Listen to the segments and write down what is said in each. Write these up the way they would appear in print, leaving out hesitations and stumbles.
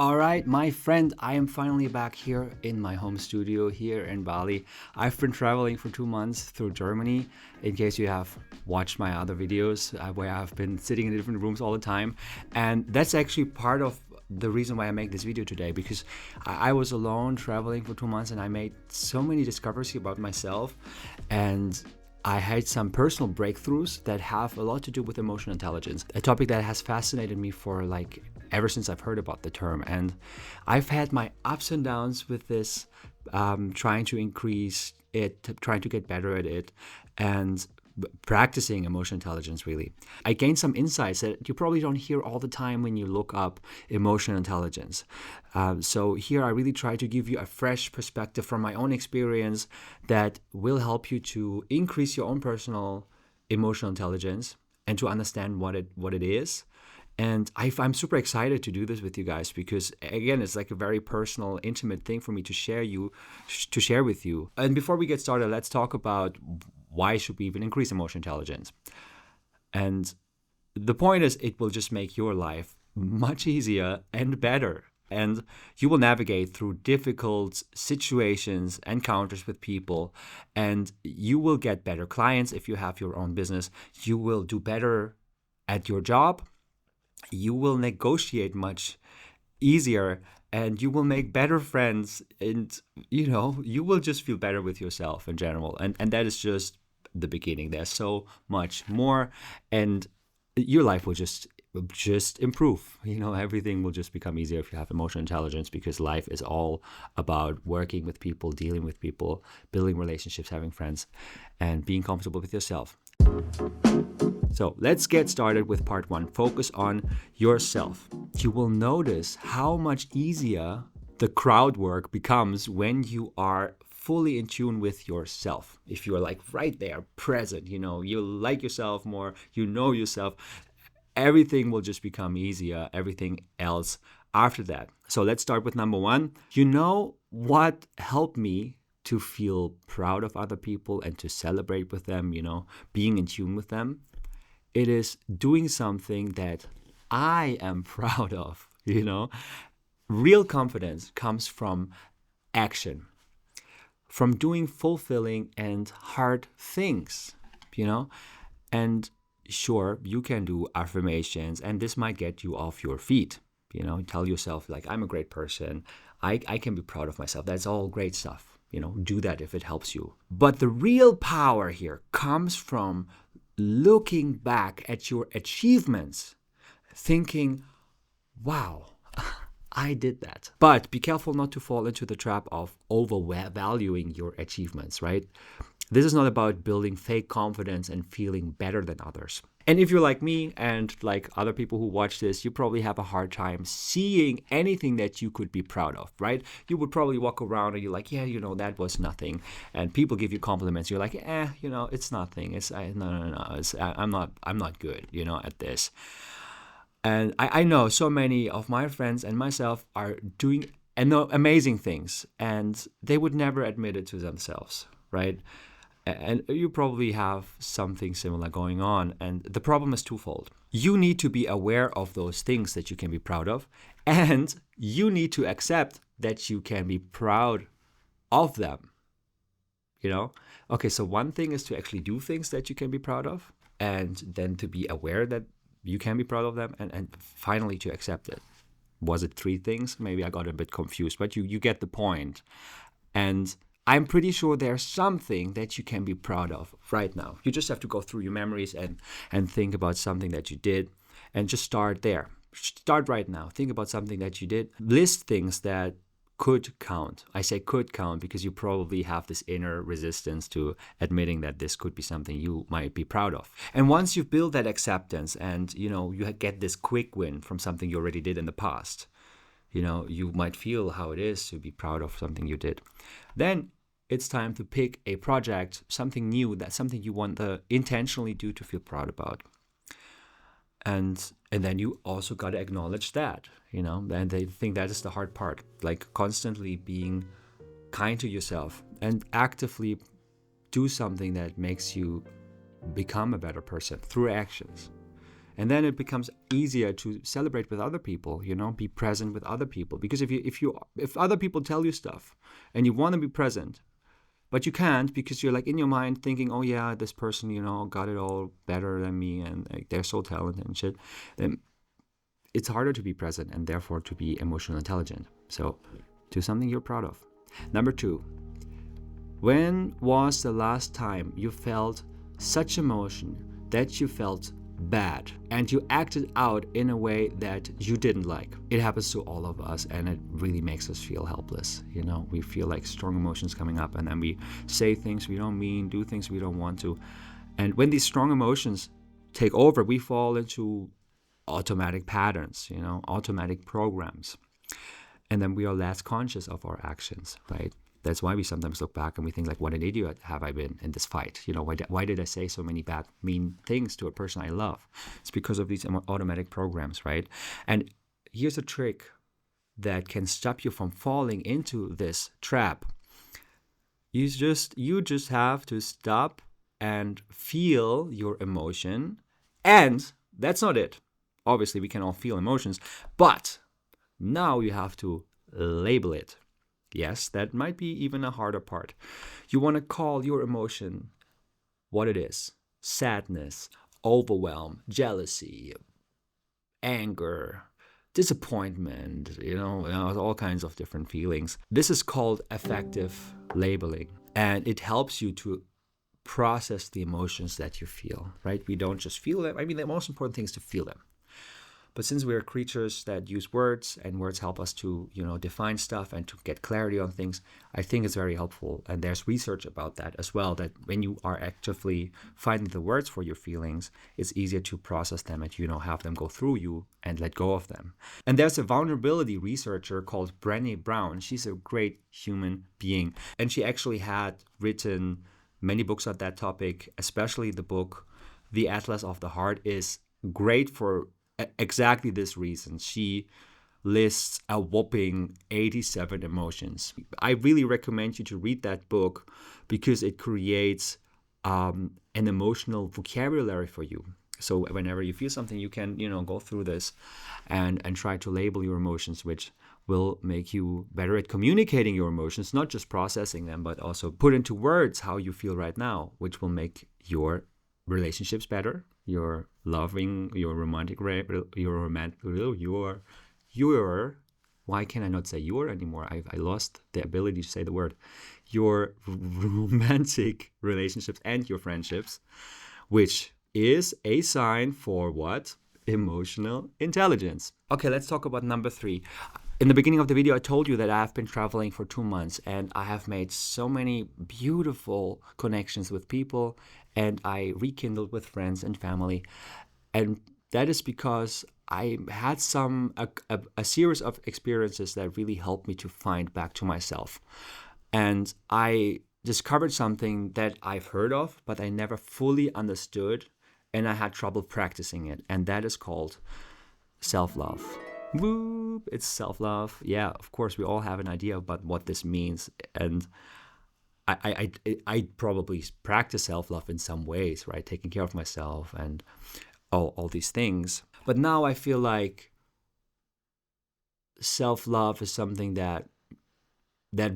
All right, my friend, I am finally back here in my home studio here in Bali. I've been traveling for 2 months through Germany, in case you have watched my other videos where I've been sitting in different rooms all the time. And that's actually part of the reason why I make this video today, because I was alone traveling for 2 months and I made so many discoveries about myself. And I had some personal breakthroughs that have a lot to do with emotional intelligence, a topic that has fascinated me for ever since I've heard about the term. And I've had my ups and downs with this, trying to increase it, trying to get better at it, and practicing emotional intelligence really. I gained some insights that you probably don't hear all the time when you look up emotional intelligence. So here I really try to give you a fresh perspective from my own experience that will help you to increase your own personal emotional intelligence and to understand what it is. And I'm super excited to do this with you guys because, again, it's like a very personal, intimate thing for me to share with you. And before we get started, let's talk about why should we even increase emotional intelligence. And the point is, it will just make your life much easier and better. And you will navigate through difficult situations, encounters with people, and you will get better clients if you have your own business. You will do better at your job. You will negotiate much easier and you will make better friends, and you will just feel better with yourself in general. And that is just the beginning. There's so much more, and your life will just improve. Everything will just become easier if you have emotional intelligence, because life is all about working with people, dealing with people, building relationships, having friends, and being comfortable with yourself. So let's get started with part one. Focus on yourself. You will notice how much easier the crowd work becomes when you are fully in tune with yourself. If you are right there, present, you like yourself more, you know yourself, everything will just become easier, everything else after that. So let's start with number one. You know what helped me to feel proud of other people and to celebrate with them, being in tune with them? It is doing something that I am proud of, Real confidence comes from action, from doing fulfilling and hard things, And sure, you can do affirmations, and this might get you off your feet, Tell yourself, I'm a great person. I can be proud of myself. That's all great stuff. Do that if it helps you. But the real power here comes from looking back at your achievements, thinking, wow, I did that. But be careful not to fall into the trap of overvaluing your achievements, right? This is not about building fake confidence and feeling better than others. And if you're like me and like other people who watch this, you probably have a hard time seeing anything that you could be proud of, right? You would probably walk around and you're like, yeah, that was nothing. And people give you compliments. You're like, it's nothing. No. I'm not good, at this. And I know so many of my friends and myself are doing amazing things, and they would never admit it to themselves, right? And you probably have something similar going on. And the problem is twofold. You need to be aware of those things that you can be proud of, and you need to accept that you can be proud of them. Okay, so one thing is to actually do things that you can be proud of, and then to be aware that you can be proud of them, and finally to accept it. Was it three things? Maybe I got a bit confused, but you get the point. And I'm pretty sure there's something that you can be proud of right now. You just have to go through your memories and think about something that you did, and just start there. Start right now. Think about something that you did. List things that could count. I say could count because you probably have this inner resistance to admitting that this could be something you might be proud of. And once you've built that acceptance and you get this quick win from something you already did in the past, you might feel how it is to be proud of something you did. Then it's time to pick a project, something new, that's something you want to intentionally do to feel proud about. And then you also got to acknowledge that, and I think that is the hard part, constantly being kind to yourself and actively do something that makes you become a better person through actions. And then it becomes easier to celebrate with other people, be present with other people. Because if other people tell you stuff and you want to be present, but you can't because you're like in your mind thinking, oh yeah, this person, got it all better than me and like, they're so talented and shit, then it's harder to be present and therefore to be emotional intelligent. So do something you're proud of. Number 2, when was the last time you felt such emotion that you felt bad and you acted out in a way that you didn't like? It happens to all of us and it really makes us feel helpless. We feel like strong emotions coming up and then we say things we don't mean, do things we don't want to. And when these strong emotions take over, we fall into automatic patterns, automatic programs. And then we are less conscious of our actions, right? That's why we sometimes look back and we think like, what an idiot have I been in this fight? Why did I say so many bad, mean things to a person I love? It's because of these automatic programs, right? And here's a trick that can stop you from falling into this trap. You just have to stop and feel your emotion. And that's not it. Obviously, we can all feel emotions, but now you have to label it. Yes, that might be even a harder part. You want to call your emotion what it is: sadness, overwhelm, jealousy, anger, disappointment, all kinds of different feelings. This is called affective labeling, and it helps you to process the emotions that you feel, right? We don't just feel them. I mean, the most important thing is to feel them. But since we're creatures that use words, and words help us to, define stuff and to get clarity on things, I think it's very helpful. And there's research about that as well, that when you are actively finding the words for your feelings, it's easier to process them and, have them go through you and let go of them. And there's a vulnerability researcher called Brené Brown. She's a great human being. And she actually had written many books on that topic, especially the book, The Atlas of the Heart, is great for exactly this reason. She lists a whopping 87 emotions. I really recommend you to read that book because it creates an emotional vocabulary for you. So whenever you feel something, you can, go through this and try to label your emotions, which will make you better at communicating your emotions, not just processing them, but also put into words how you feel right now, which will make your relationships better, your loving, your romantic, why can I not say your anymore? I lost the ability to say the word. Your romantic relationships and your friendships, which is a sign for what? Emotional intelligence. Okay, let's talk about number 3. In the beginning of the video, I told you that I have been traveling for 2 months and I have made so many beautiful connections with people, and I rekindled with friends and family. And that is because I had a series of experiences that really helped me to find back to myself. And I discovered something that I've heard of, but I never fully understood, and I had trouble practicing it. And that is called self-love. Whoop, it's self-love. Yeah, of course, we all have an idea about what this means. And I probably practice self-love in some ways, right? Taking care of myself and all these things. But now I feel like self-love is something that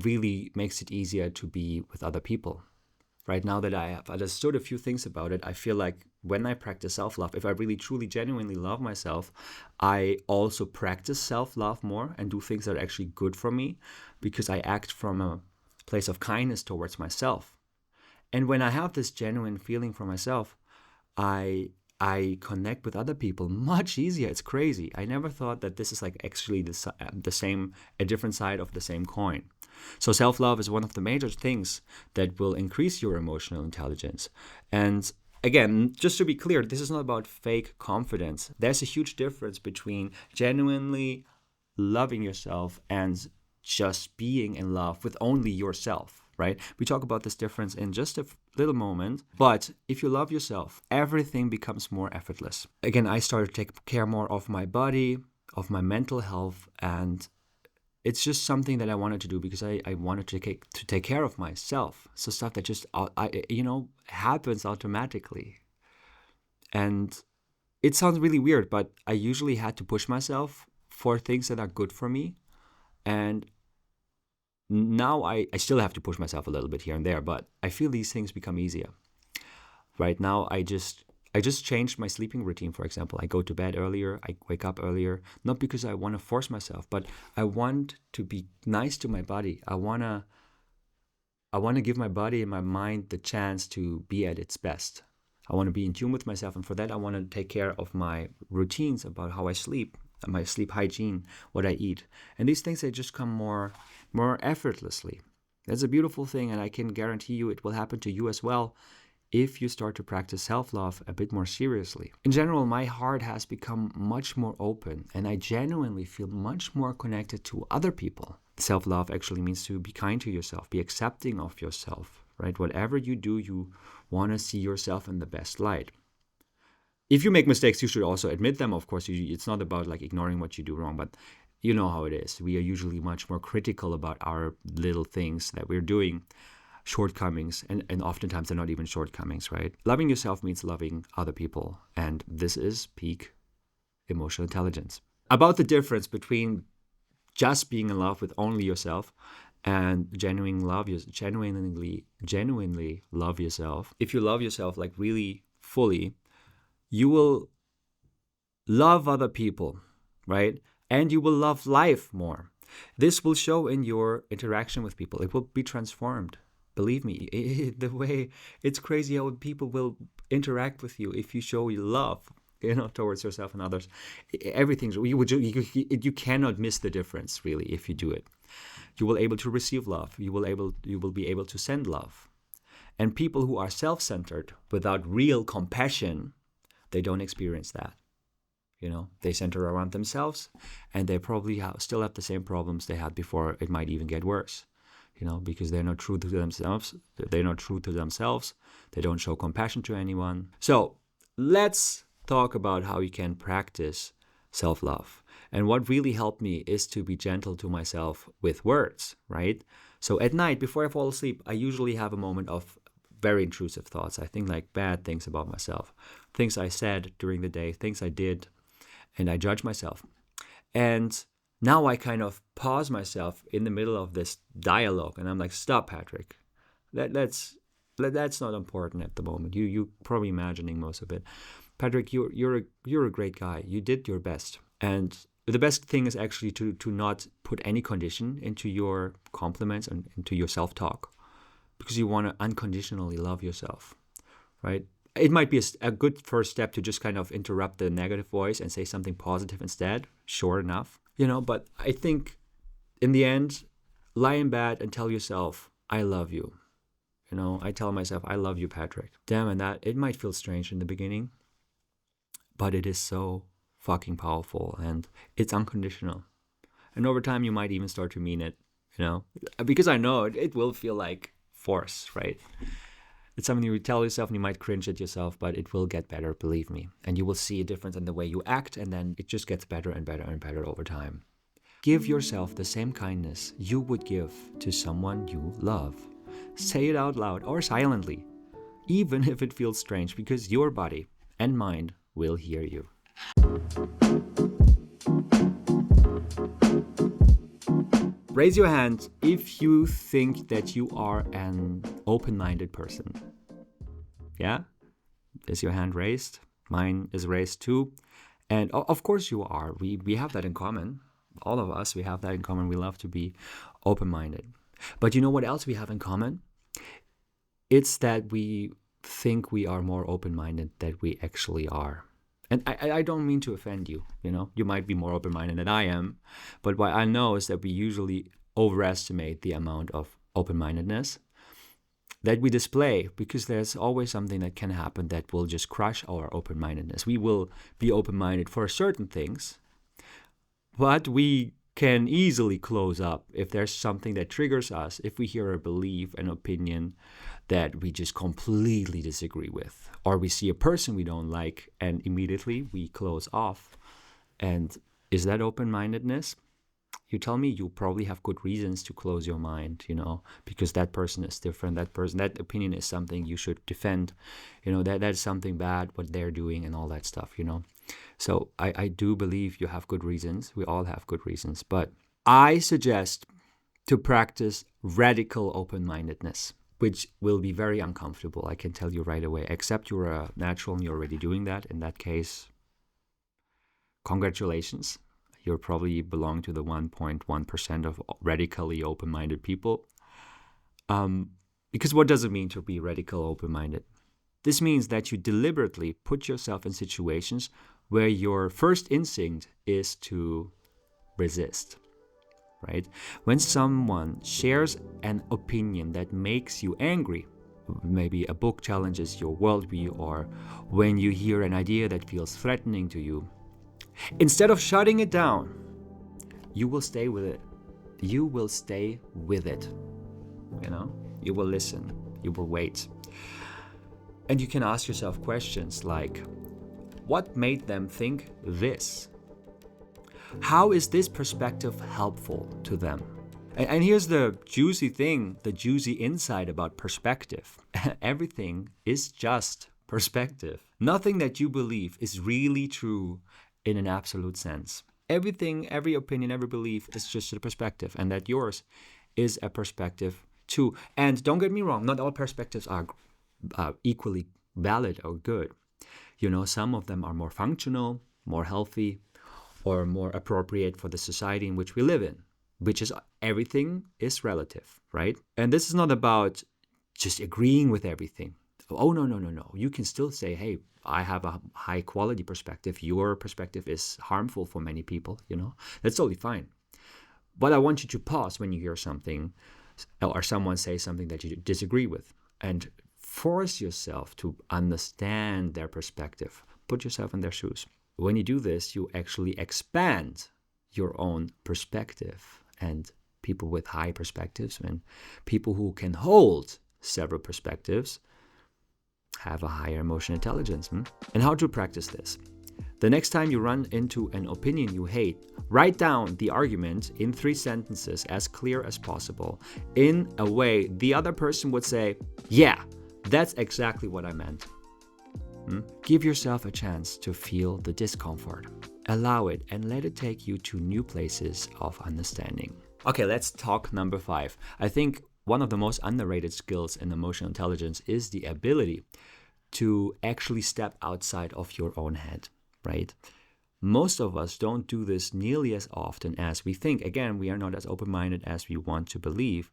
really makes it easier to be with other people. Right now that I have understood a few things about it, I feel like when I practice self-love, if I really, truly, genuinely love myself, I also practice self-love more and do things that are actually good for me because I act from a place of kindness towards myself. And when I have this genuine feeling for myself, I connect with other people much easier. It's crazy. I never thought that this is like actually a different side of the same coin. So self-love is one of the major things that will increase your emotional intelligence. And again, just to be clear, this is not about fake confidence. There's a huge difference between genuinely loving yourself and just being in love with only yourself, right? We talk about this difference in just a little moment. But if you love yourself, everything becomes more effortless. Again, I started to take care more of my body, of my mental health, and it's just something that I wanted to do because I wanted to take care of myself. So stuff that just happens automatically. And it sounds really weird, but I usually had to push myself for things that are good for me. And now I still have to push myself a little bit here and there, but I feel these things become easier. Right now, I just changed my sleeping routine, for example. I go to bed earlier, I wake up earlier, not because I want to force myself, but I want to be nice to my body. I want to give my body and my mind the chance to be at its best. I want to be in tune with myself, and for that I want to take care of my routines about how I sleep, my sleep hygiene, what I eat. And these things, they just come more effortlessly. That's a beautiful thing, and I can guarantee you it will happen to you as well if you start to practice self-love a bit more seriously. In general, my heart has become much more open, and I genuinely feel much more connected to other people. Self-love actually means to be kind to yourself, be accepting of yourself, right? Whatever you do, you want to see yourself in the best light. If you make mistakes, you should also admit them. Of course, it's not about like ignoring what you do wrong, but you know how it is. We are usually much more critical about our little things that we're doing, shortcomings, and oftentimes they're not even shortcomings, right? Loving yourself means loving other people, and this is peak emotional intelligence. About the difference between just being in love with only yourself and genuinely love yourself. If you love yourself like really fully, you will love other people, right? And you will love life more. This will show in your interaction with people. It will be transformed. Believe me, the way it's crazy how people will interact with you if you show love, towards yourself and others. Everything's you cannot miss the difference really if you do it. You will able to receive love. You will be able to send love. And people who are self-centered without real compassion, they don't experience that. They center around themselves, and they probably still have the same problems they had before. It might even get worse, because they're not true to themselves. They're not true to themselves. They don't show compassion to anyone. So let's talk about how you can practice self-love. And what really helped me is to be gentle to myself with words, right? So at night, before I fall asleep, I usually have a moment of very intrusive thoughts. I think like bad things about myself, things I said during the day, things I did, and I judge myself. And now I kind of pause myself in the middle of this dialogue, and I'm like, stop, Patrick. That's not important at the moment. You probably imagining most of it. Patrick, you're a great guy. You did your best. And the best thing is actually to not put any condition into your compliments and into your self-talk, because you want to unconditionally love yourself, right? It might be a good first step to just kind of interrupt the negative voice and say something positive instead. Sure enough, but I think in the end, lie in bed and tell yourself, I love you. I tell myself, I love you, Patrick. Damn, and that it might feel strange in the beginning, but it is so fucking powerful, and it's unconditional. And over time, you might even start to mean it, because I know it will feel like force, right? It's something you tell yourself and you might cringe at yourself, but it will get better, believe me. And you will see a difference in the way you act, and then it just gets better and better and better over time. Give yourself the same kindness you would give to someone you love. Say it out loud or silently, even if it feels strange, because your body and mind will hear you. Raise your hand if you think that you are an open-minded person. Yeah? Is your hand raised? Mine is raised too. And of course you are. We have that in common. All of us, we have that in common. We love to be open-minded. But you know what else we have in common? It's that we think we are more open-minded than we actually are. And I don't mean to offend you, You might be more open-minded than I am. But what I know is that we usually overestimate the amount of open-mindedness that we display, because there's always something that can happen that will just crush our open-mindedness. We will be open-minded for certain things, but we can easily close up if there's something that triggers us, if we hear a belief, an opinion that we just completely disagree with, or we see a person we don't like and immediately we close off. And is that open-mindedness? You tell me. You probably have good reasons to close your mind, because that person is different. That opinion is something you should defend, that's something bad, what they're doing and all that stuff, So I do believe you have good reasons. We all have good reasons. But I suggest to practice radical open-mindedness, which will be very uncomfortable, I can tell you right away. Except you're a natural and you're already doing that. In that case, congratulations. You probably belong to the 1.1% of radically open-minded people. Because what does it mean to be radical open-minded? This means that you deliberately put yourself in situations where your first instinct is to resist, right? When someone shares an opinion that makes you angry, maybe a book challenges your worldview, or when you hear an idea that feels threatening to you, instead of shutting it down, you will stay with it. You will stay with it. You will listen. You will wait. And you can ask yourself questions like, what made them think this? How is this perspective helpful to them? And here's the juicy thing, the juicy insight about perspective. Everything is just perspective. Nothing that you believe is really true in an absolute sense. Everything, every opinion, every belief is just a perspective, and that yours is a perspective too. And don't get me wrong, not all perspectives are equally valid or good. Some of them are more functional, more healthy, or more appropriate for the society in which we live in, which is everything is relative, right? And this is not about just agreeing with everything. Oh, no. You can still say, hey, I have a high quality perspective. Your perspective is harmful for many people, That's totally fine. But I want you to pause when you hear something or someone say something that you disagree with, and force yourself to understand their perspective. Put yourself in their shoes. When you do this, you actually expand your own perspective. And people with high perspectives and people who can hold several perspectives have a higher emotional intelligence. And how to practice this? The next time you run into an opinion you hate, write down the argument in 3 sentences as clear as possible, in a way the other person would say, yeah, that's exactly what I meant. Give yourself a chance to feel the discomfort. Allow it and let it take you to new places of understanding. Okay, let's talk number 5. I think one of the most underrated skills in emotional intelligence is the ability to actually step outside of your own head, right? Most of us don't do this nearly as often as we think. Again, we are not as open-minded as we want to believe.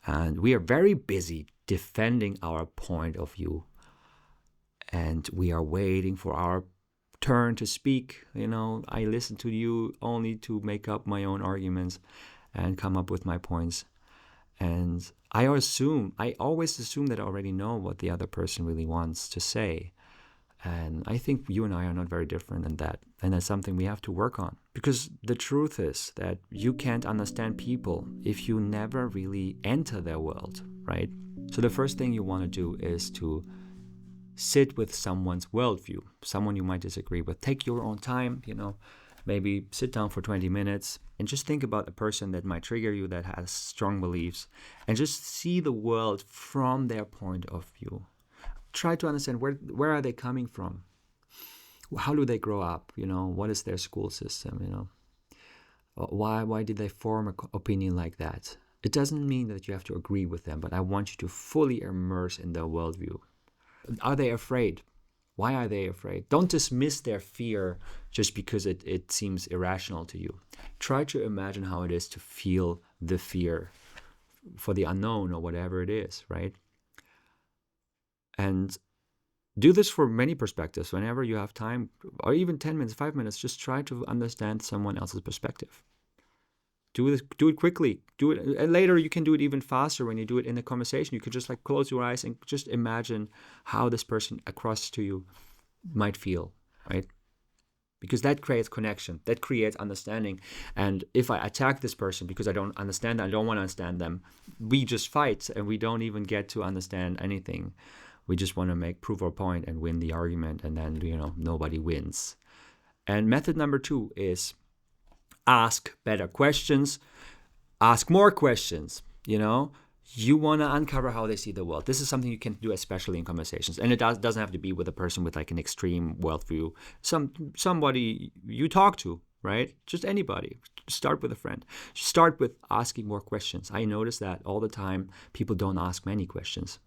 And we are very busy defending our point of view. And we are waiting for our turn to speak. I listen to you only to make up my own arguments and come up with my points. And I always assume that I already know what the other person really wants to say. And I think you and I are not very different in that. And that's something we have to work on. Because the truth is that you can't understand people if you never really enter their world, right? So the first thing you want to do is to sit with someone's worldview, someone you might disagree with. Take your own time, maybe sit down for 20 minutes and just think about a person that might trigger you, that has strong beliefs, and just see the world from their point of view. Try to understand where are they coming from? How do they grow up? What is their school system? Why did they form an opinion like that? It doesn't mean that you have to agree with them, but I want you to fully immerse in their worldview. Are they afraid? Why are they afraid? Don't dismiss their fear just because it seems irrational to you. Try to imagine how it is to feel the fear for the unknown or whatever it is, right? And do this for many perspectives. Whenever you have time, or even 10 minutes, 5 minutes, just try to understand someone else's perspective. Do it quickly. Do it, and later you can do it even faster when you do it in a conversation. You could just close your eyes and just imagine how this person across to you might feel, right? Because that creates connection, that creates understanding. And if I attack this person because I don't understand them, I don't want to understand them, we just fight and we don't even get to understand anything. We just want to prove our point and win the argument, and then nobody wins. And method number 2 is ask better questions, ask more questions. You want to uncover how they see the world. This is something you can do, especially in conversations. And it doesn't have to be with a person with like an extreme worldview. Somebody you talk to, right? Just anybody. Start with a friend. Start with asking more questions. I notice that all the time. People don't ask many questions.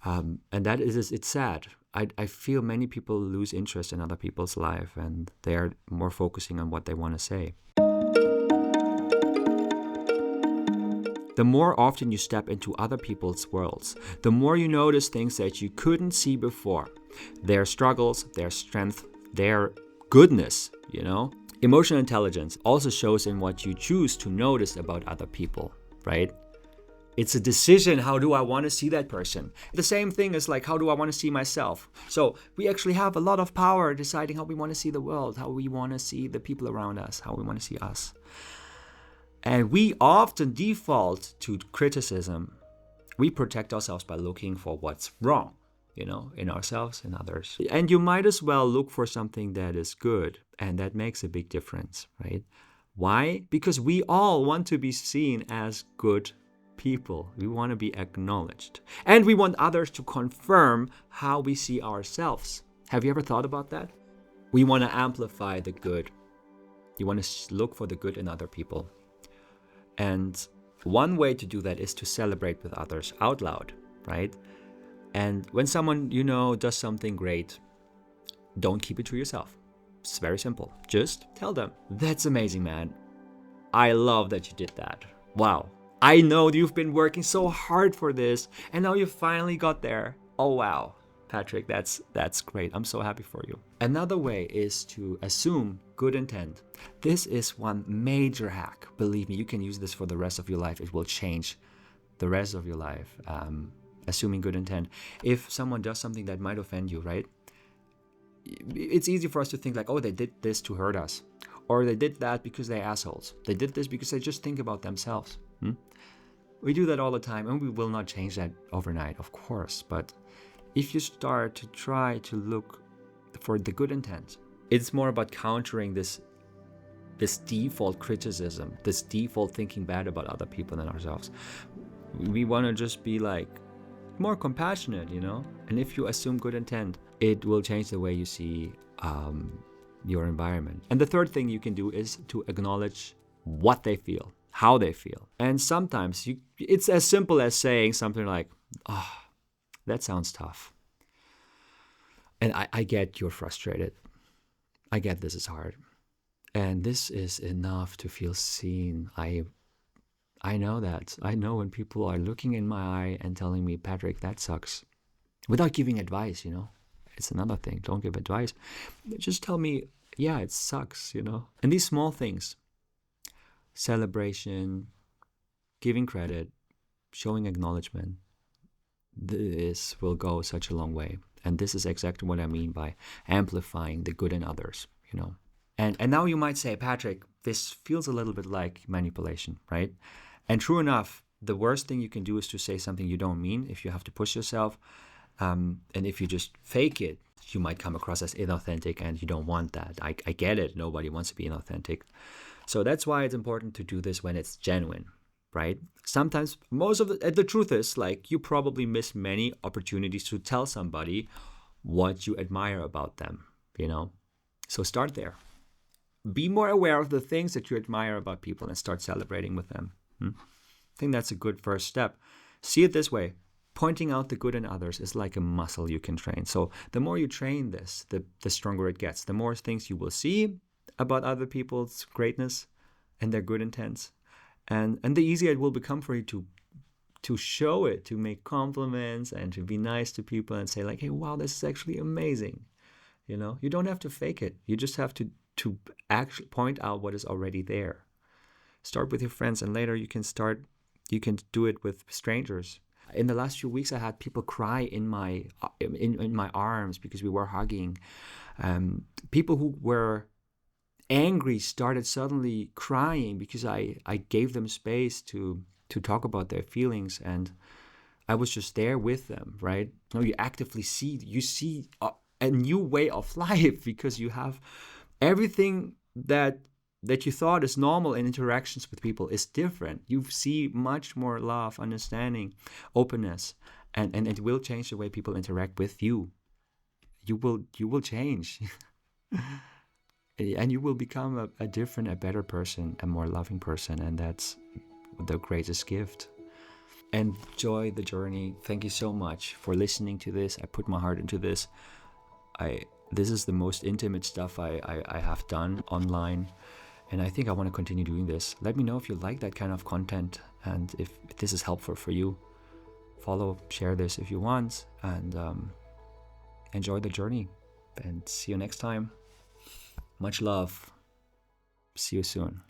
And that is, it's sad. I feel many people lose interest in other people's life, and they're more focusing on what they want to say. The more often you step into other people's worlds, the more you notice things that you couldn't see before. Their struggles, their strength, their goodness, Emotional intelligence also shows in what you choose to notice about other people, right? It's a decision. How do I want to see that person? The same thing is like, how do I want to see myself? So we actually have a lot of power deciding how we want to see the world, how we want to see the people around us, how we want to see us. And we often default to criticism. We protect ourselves by looking for what's wrong, in ourselves and others. And you might as well look for something that is good, and that makes a big difference, right? Why? Because we all want to be seen as good people. We want to be acknowledged. And we want others to confirm how we see ourselves. Have you ever thought about that? We want to amplify the good. You want to look for the good in other people. And one way to do that is to celebrate with others out loud, right? And when someone does something great, don't keep it to yourself. It's very simple. Just tell them, that's amazing, man. I love that you did that. Wow. I know you've been working so hard for this, and now you finally got there. Oh, wow. Patrick, that's great. I'm so happy for you. Another way is to assume good intent. This is one major hack. Believe me, you can use this for the rest of your life. It will change the rest of your life. Assuming good intent. If someone does something that might offend you, right? It's easy for us to think like, oh, they did this to hurt us. Or they did that because they're assholes. They did this because they just think about themselves. We do that all the time, and we will not change that overnight, of course. But if you start to try to look for the good intent, it's more about countering this default criticism, this default thinking bad about other people than ourselves. We want to just be like more compassionate, And if you assume good intent, it will change the way you see your environment. And the third thing you can do is to acknowledge what they feel, how they feel. And sometimes it's as simple as saying something like, oh, that sounds tough. And I get you're frustrated. I get this is hard. And this is enough to feel seen. I know that. I know when people are looking in my eye and telling me, Patrick, that sucks. Without giving advice, It's another thing. Don't give advice. Just tell me, yeah, it sucks, And these small things, celebration, giving credit, showing acknowledgement, this will go such a long way. And this is exactly what I mean by amplifying the good in others, And now you might say, Patrick, this feels a little bit like manipulation, right? And true enough, the worst thing you can do is to say something you don't mean if you have to push yourself. And if you just fake it, you might come across as inauthentic, and you don't want that. I get it. Nobody wants to be inauthentic. So that's why it's important to do this when it's genuine, right? Sometimes, most of the truth is, like, you probably miss many opportunities to tell somebody what you admire about them, So start there. Be more aware of the things that you admire about people and start celebrating with them. I think that's a good first step. See it this way. Pointing out the good in others is like a muscle you can train. So the more you train this, the stronger it gets. The more things you will see about other people's greatness and their good intents. And the easier it will become for you to show it, to make compliments and to be nice to people and say like, hey, wow, this is actually amazing. You don't have to fake it. You just have to actually point out what is already there. Start with your friends, and later you can do it with strangers. In the last few weeks, I had people cry in my arms because we were hugging. People who were angry started suddenly crying because I gave them space to talk about their feelings, and I was just there with them, right? You actively see a new way of life because you have everything that that you thought is normal in interactions with people is different. You see much more love, understanding, openness, and it will change the way people interact with you. You will change. And you will become a different, a better person, a more loving person, and that's the greatest gift. Enjoy the journey. Thank you so much for listening to this. I put my heart into this. This is the most intimate stuff I have done online, and I think I want to continue doing this. Let me know if you like that kind of content, and if this is helpful for you. Follow, share this if you want, and enjoy the journey. And see you next time. Much love. See you soon.